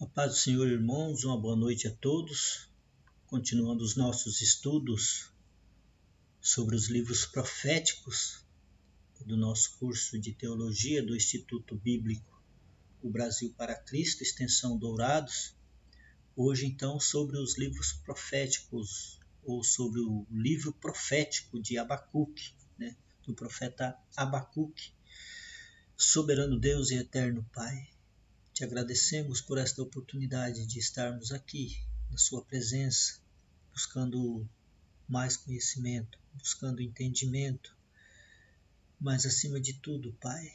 A paz do Senhor, irmãos, uma boa noite a todos. Continuando os nossos estudos sobre os livros proféticos do nosso curso de teologia do Instituto Bíblico O Brasil para Cristo, extensão Dourados. Hoje, então, sobre os livros proféticos, ou sobre o livro profético de Abacuque, do profeta Abacuque. Soberano Deus e eterno Pai, te agradecemos por esta oportunidade de estarmos aqui na sua presença, buscando mais conhecimento, buscando entendimento, mas acima de tudo, Pai,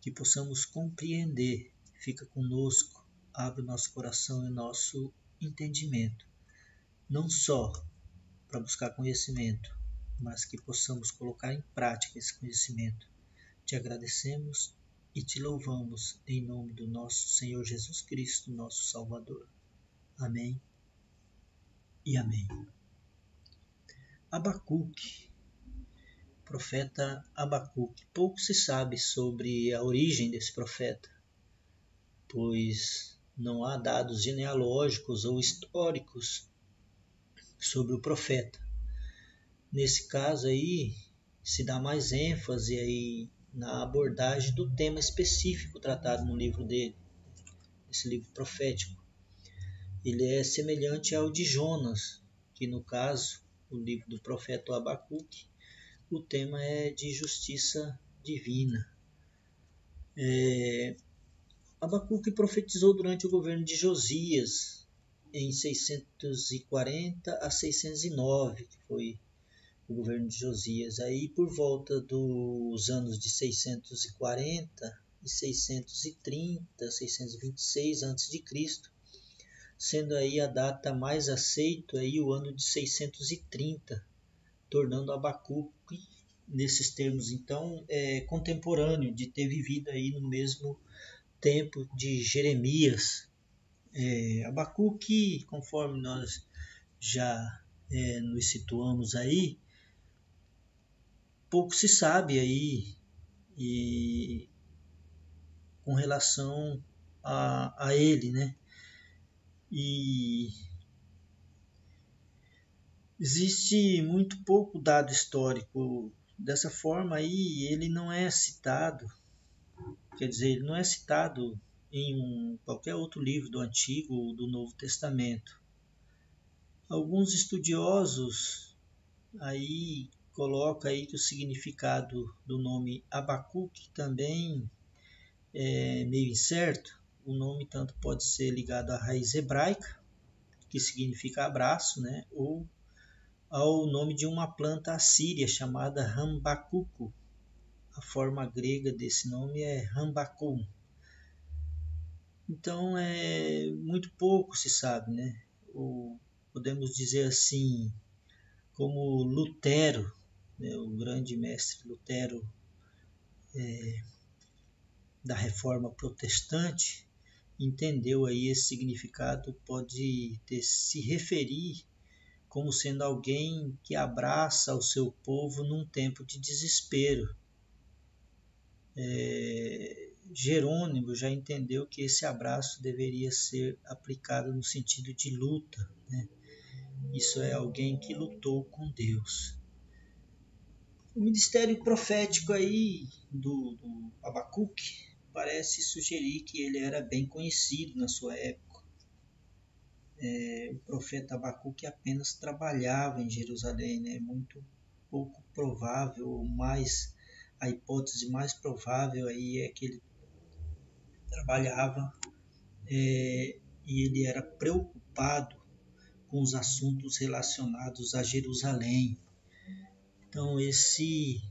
que possamos compreender. Fica conosco, abre o nosso coração e o nosso entendimento, não só para buscar conhecimento, mas que possamos colocar em prática esse conhecimento. Te agradecemos e te louvamos em nome do nosso Senhor Jesus Cristo, nosso Salvador. Amém e amém. Abacuque, profeta Abacuque. Pouco se sabe sobre a origem desse profeta, pois não há dados genealógicos ou históricos sobre o profeta. Nesse caso aí, se dá mais ênfase aí na abordagem do tema específico tratado no livro dele, esse livro profético. Ele é semelhante ao de Jonas, que no caso, o livro do profeta Abacuque, o tema é de justiça divina. Abacuque profetizou durante o governo de Josias, em 640 a 609, que foi o governo de Josias. Aí por volta dos anos de 640 e 630, 626 a.C., sendo aí a data mais aceita aí o ano de 630, tornando Abacuque, nesses termos então, contemporâneo, de ter vivido aí no mesmo tempo de Jeremias. Abacuque, conforme nós já nos situamos aí, pouco se sabe aí e com relação a ele, né? E existe muito pouco dado histórico. Dessa forma aí, ele não é citado, quer dizer, ele não é citado em qualquer outro livro do Antigo ou do Novo Testamento. Alguns estudiosos aí colocam aí que o significado do nome Abacuque também é meio incerto. O nome tanto pode ser ligado à raiz hebraica, que significa abraço, né? Ou ao nome de uma planta assíria chamada rambacuco. A forma grega desse nome é rambacum. Então, muito pouco se sabe, né? Ou podemos dizer assim, como Lutero, né? O grande mestre Lutero da Reforma Protestante, entendeu aí esse significado, pode se referir como sendo alguém que abraça o seu povo num tempo de desespero. Jerônimo já entendeu que esse abraço deveria ser aplicado no sentido de luta, né? Isso é alguém que lutou com Deus. O ministério profético aí do Abacuque parece sugerir que ele era bem conhecido na sua época. O profeta Abacuque apenas trabalhava em Jerusalém, né? Muito pouco provável, a hipótese mais provável aí é que ele trabalhava e ele era preocupado com os assuntos relacionados a Jerusalém. Então esse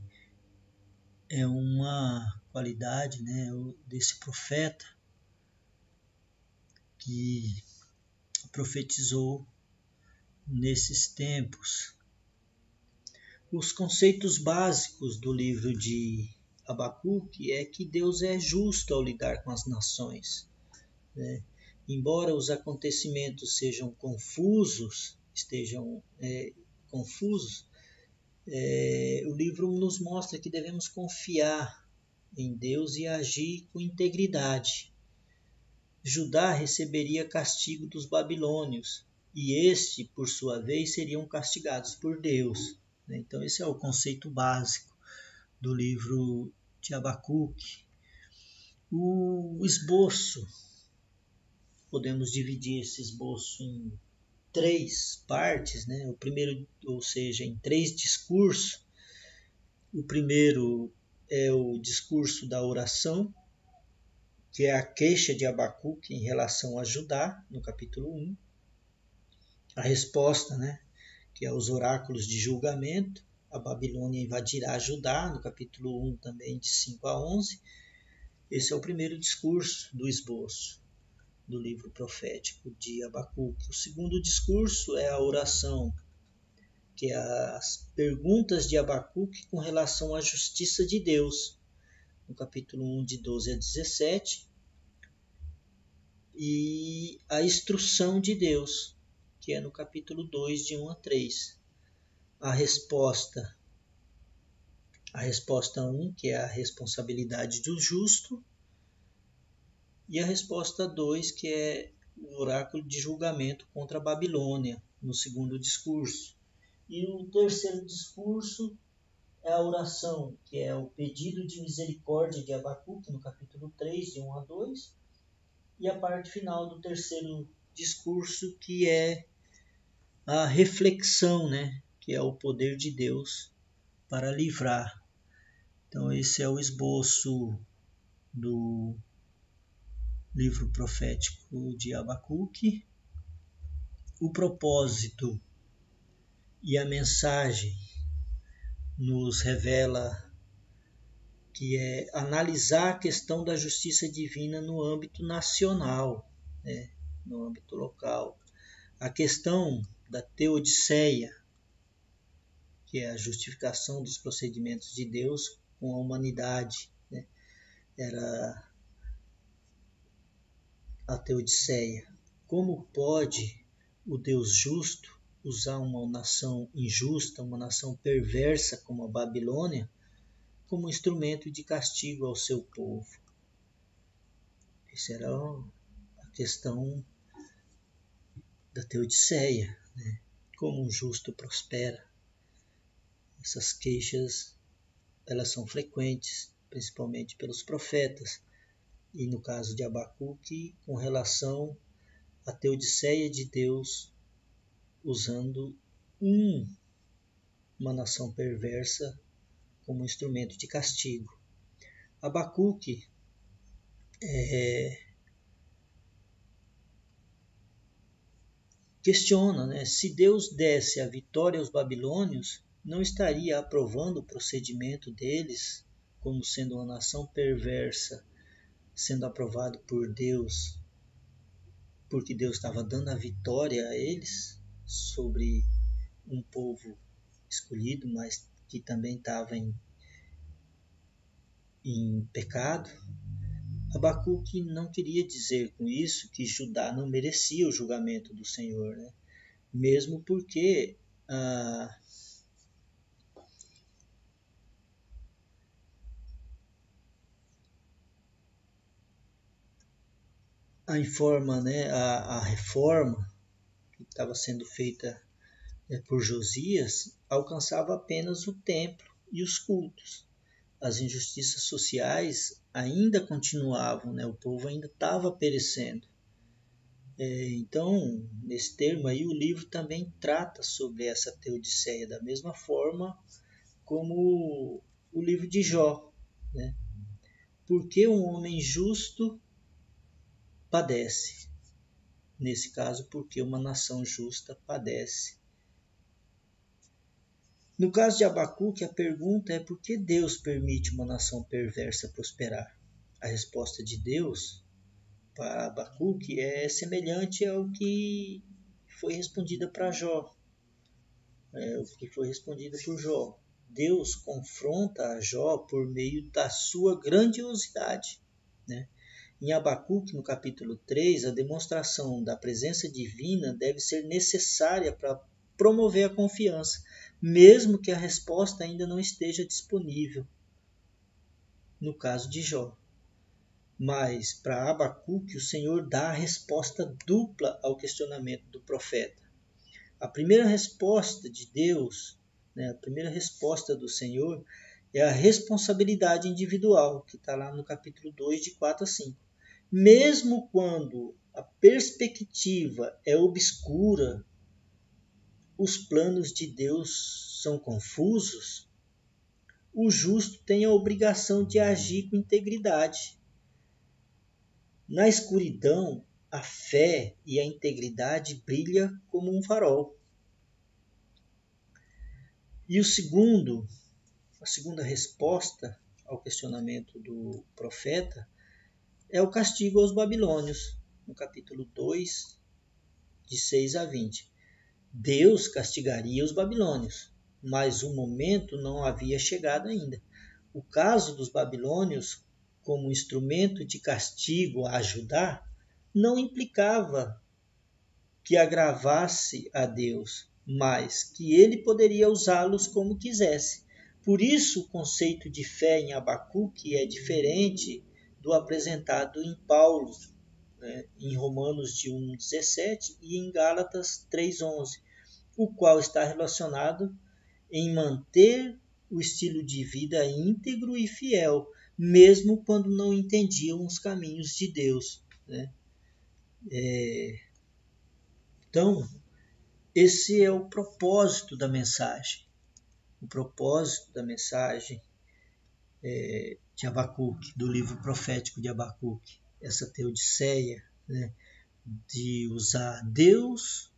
é uma qualidade, né, desse profeta que profetizou nesses tempos. Os conceitos básicos do livro de Abacuque é que Deus é justo ao lidar com as nações, né? Embora os acontecimentos estejam confusos, o livro nos mostra que devemos confiar em Deus e agir com integridade. Judá receberia castigo dos babilônios, e este, por sua vez, seriam castigados por Deus. Então esse é o conceito básico do livro de Abacuque. O esboço, podemos dividir esse esboço em 3 partes, né? O primeiro, ou seja, em 3 discursos. O primeiro é o discurso da oração, que é a queixa de Abacuque em relação a Judá, no capítulo 1. A resposta, né, que é os oráculos de julgamento. A Babilônia invadirá Judá, no capítulo 1 também, de 5 a 11. Esse é o primeiro discurso do esboço do livro profético de Abacuque. O segundo discurso é a oração, que é as perguntas de Abacuque com relação à justiça de Deus, no capítulo 1, de 12 a 17, e a instrução de Deus, que é no capítulo 2, de 1 a 3. A resposta 1, que é a responsabilidade do justo, e a resposta 2, que é o oráculo de julgamento contra a Babilônia, no segundo discurso. E o terceiro discurso é a oração, que é o pedido de misericórdia de Abacuque, no capítulo 3, de 1 a 2, e a parte final do terceiro discurso, que é a reflexão, né? Que é o poder de Deus para livrar. Então esse é o esboço do livro profético de Abacuque. O propósito e a mensagem nos revela que é analisar a questão da justiça divina no âmbito nacional, né? No âmbito local. A questão da teodiceia, que é a justificação dos procedimentos de Deus com a humanidade, né? Era a teodiceia. Como pode o Deus justo usar uma nação injusta, uma nação perversa como a Babilônia, como instrumento de castigo ao seu povo? Essa era a questão da teodiceia, né? Como um justo prospera. Essas queixas, elas são frequentes, principalmente pelos profetas, e no caso de Abacuque, com relação à teodiceia de Deus, usando uma nação perversa como instrumento de castigo. Abacuque questiona, né, se Deus desse a vitória aos babilônios, não estaria aprovando o procedimento deles como sendo uma nação perversa, sendo aprovado por Deus, porque Deus estava dando a vitória a eles sobre um povo escolhido, mas que também estava em pecado. Abacuque não queria dizer com isso que Judá não merecia o julgamento do Senhor, né? Mesmo porque a reforma que estava sendo feita por Josias alcançava apenas o templo e os cultos. As injustiças sociais ainda continuavam, né? O povo ainda estava perecendo. Então, nesse termo aí, o livro também trata sobre essa teodiceia, da mesma forma como o livro de Jó, né? Por que um homem justo padece? Nesse caso, porque uma nação justa padece. No caso de Abacuque, a pergunta é por que Deus permite uma nação perversa prosperar? A resposta de Deus para Abacuque é semelhante ao que foi respondida para Jó. O que foi respondido por Jó. Deus confronta a Jó por meio da sua grandiosidade, né? Em Abacuque, no capítulo 3, a demonstração da presença divina deve ser necessária para promover a confiança, mesmo que a resposta ainda não esteja disponível, no caso de Jó. Mas para Abacuque, o Senhor dá a resposta dupla ao questionamento do profeta. A primeira resposta de Deus, né, a primeira resposta do Senhor, é a responsabilidade individual, que está lá no capítulo 2, de 4 a 5. Mesmo quando a perspectiva é obscura, os planos de Deus são confusos, o justo tem a obrigação de agir com integridade. Na escuridão, a fé e a integridade brilham como um farol. E a segunda resposta ao questionamento do profeta é o castigo aos babilônios, no capítulo 2, de 6 a 20. Deus castigaria os babilônios, mas o momento não havia chegado ainda. O caso dos babilônios, como instrumento de castigo a Judá, não implicava que agravasse a Deus, mas que ele poderia usá-los como quisesse. Por isso, o conceito de fé em Abacuque é diferente do apresentado em Paulo, né, em Romanos de 1,17 e em Gálatas 3,11, o qual está relacionado em manter o estilo de vida íntegro e fiel, mesmo quando não entendiam os caminhos de Deus, né? Então, esse é o propósito da mensagem. O propósito da mensagem de Abacuque, do livro profético de Abacuque, essa teodiceia, né, de usar Deus,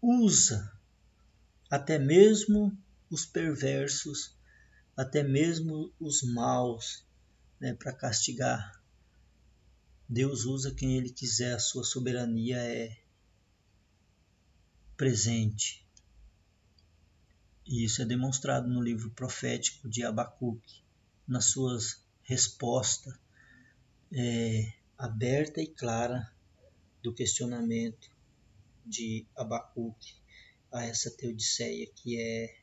usa até mesmo os perversos, até mesmo os maus, né, para castigar. Deus usa quem Ele quiser, a sua soberania é presente. E isso é demonstrado no livro profético de Abacuque, nas suas respostas aberta e clara do questionamento de Abacuque a essa teodiceia, que é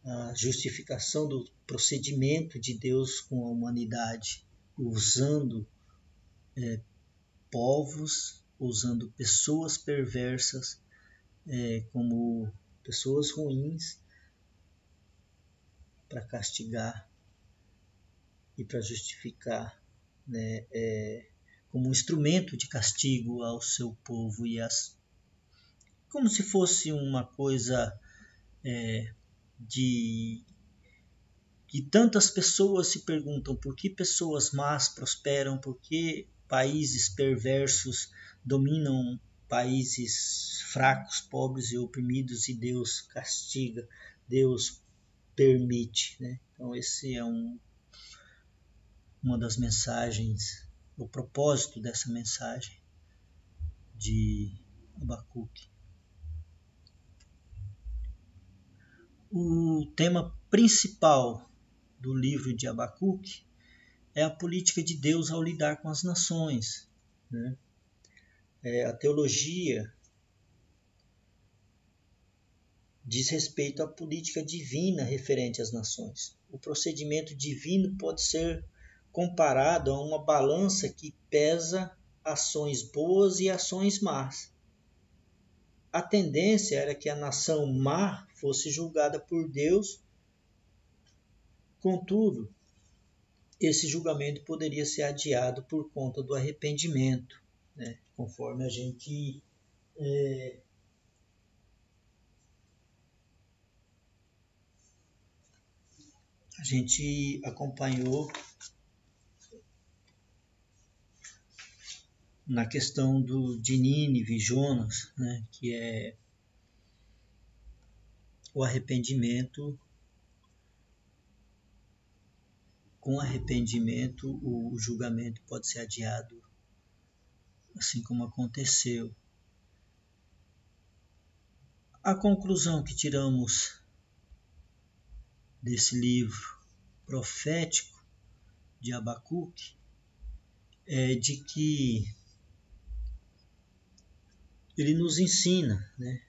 a justificação do procedimento de Deus com a humanidade, usando povos, usando pessoas perversas como pessoas ruins para castigar e para justificar, né, como um instrumento de castigo ao seu povo, e como se fosse uma coisa de que tantas pessoas se perguntam por que pessoas más prosperam, por que países perversos dominam países fracos, pobres e oprimidos, e Deus castiga, Deus permite, né? Então esse é uma das mensagens, o propósito dessa mensagem de Abacuque. O tema principal do livro de Abacuque é a política de Deus ao lidar com as nações, né? A teologia diz respeito à política divina referente às nações. O procedimento divino pode ser comparado a uma balança que pesa ações boas e ações más. A tendência era que a nação má fosse julgada por Deus. Contudo, esse julgamento poderia ser adiado por conta do arrependimento, né? Conforme a gente acompanhou na questão de Nínive e Jonas, né? Que é o arrependimento. Com arrependimento, o julgamento pode ser adiado, assim como aconteceu. A conclusão que tiramos desse livro profético de Abacuque é de que ele nos ensina, né,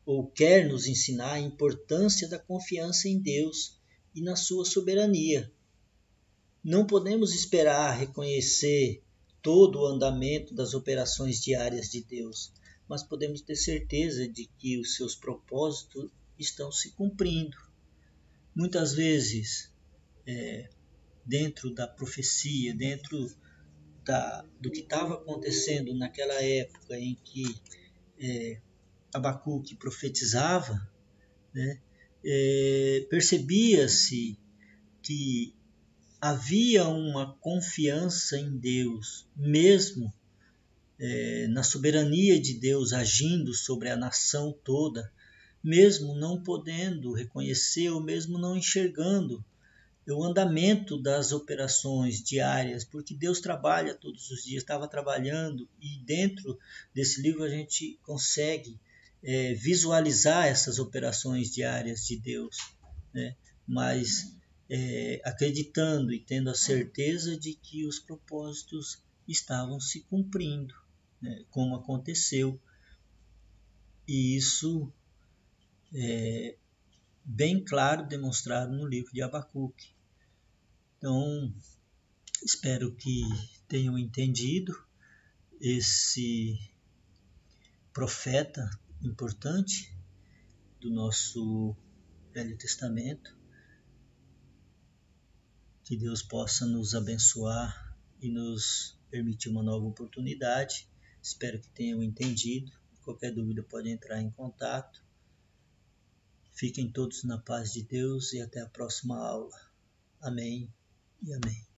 ou quer nos ensinar, a importância da confiança em Deus e na sua soberania. Não podemos esperar reconhecer todo o andamento das operações diárias de Deus, mas podemos ter certeza de que os seus propósitos estão se cumprindo. Muitas vezes, dentro da profecia, dentro do que estava acontecendo naquela época em que Abacuque profetizava, né, percebia-se que havia uma confiança em Deus, mesmo na soberania de Deus agindo sobre a nação toda, mesmo não podendo reconhecer ou mesmo não enxergando o andamento das operações diárias, porque Deus trabalha todos os dias, estava trabalhando, e dentro desse livro a gente consegue visualizar essas operações diárias de Deus, né? Mas acreditando e tendo a certeza de que os propósitos estavam se cumprindo, né? Como aconteceu. E isso é bem claro demonstrado no livro de Abacuque. Então, espero que tenham entendido esse profeta importante do nosso Velho Testamento. Que Deus possa nos abençoar e nos permitir uma nova oportunidade. Espero que tenham entendido. Qualquer dúvida pode entrar em contato. Fiquem todos na paz de Deus e até a próxima aula. Amém e amém.